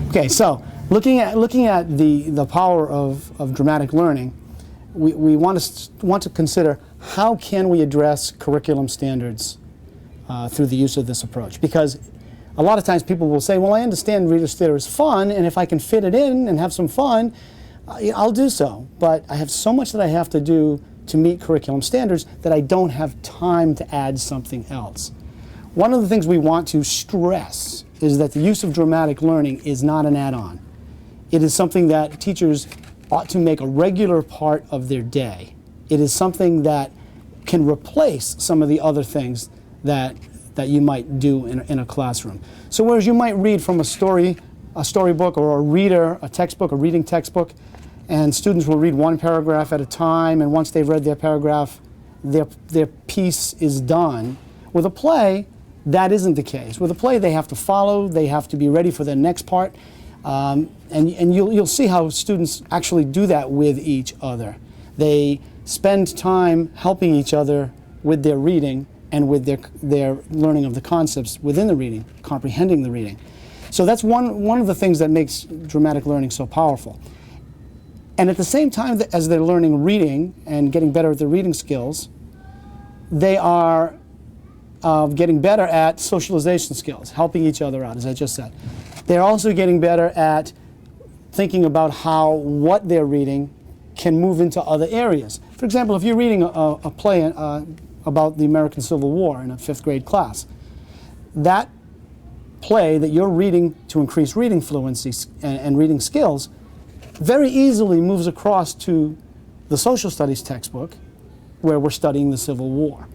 Okay, so looking at the power of dramatic learning, we want to consider how can we address curriculum standards through the use of this approach. Because a lot of times people will say, well, I understand Reader's Theater is fun, and if I can fit it in and have some fun, I'll do so. But I have so much that I have to do to meet curriculum standards that I don't have time to add something else. One of the things we want to stress is that the use of dramatic learning is not an add-on. It is something that teachers ought to make a regular part of their day. It is something that can replace some of the other things that you might do in a classroom. So whereas you might read from a storybook or a textbook, a reading textbook, and students will read one paragraph at a time, and once they've read their paragraph, their piece is done. With a play, that isn't the case. With a play, they have to follow, they have to be ready for the next part, and you'll see how students actually do that with each other. They spend time helping each other with their reading and with their learning of the concepts within the reading, comprehending the reading. So that's one of the things that makes dramatic learning so powerful. And at the same time as they're learning reading and getting better at their reading skills, they are getting better at socialization skills, helping each other out, as I just said. They're also getting better at thinking about how what they're reading can move into other areas. For example, if you're reading a play about the American Civil War in a 5th grade class, that play that you're reading to increase reading fluency and reading skills very easily moves across to the social studies textbook where we're studying the Civil War.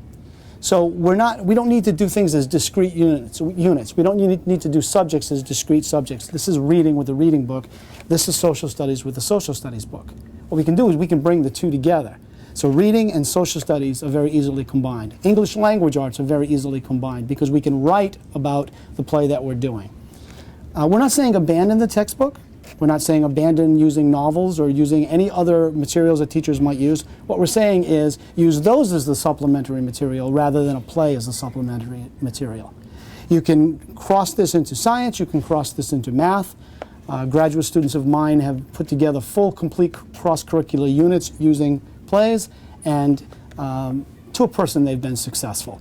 So we don't need to do things as discrete units. We don't need to do subjects as discrete subjects. This is reading with the reading book. This is social studies with the social studies book. What we can do is we can bring the two together. So reading and social studies are very easily combined. English language arts are very easily combined because we can write about the play that we're doing. We're not saying abandon the textbook. We're not saying abandon using novels or using any other materials that teachers might use. What we're saying is use those as the supplementary material rather than a play as the supplementary material. You can cross this into science. You can cross this into math. Graduate students of mine have put together full, complete cross-curricular units using plays, and to a person they've been successful.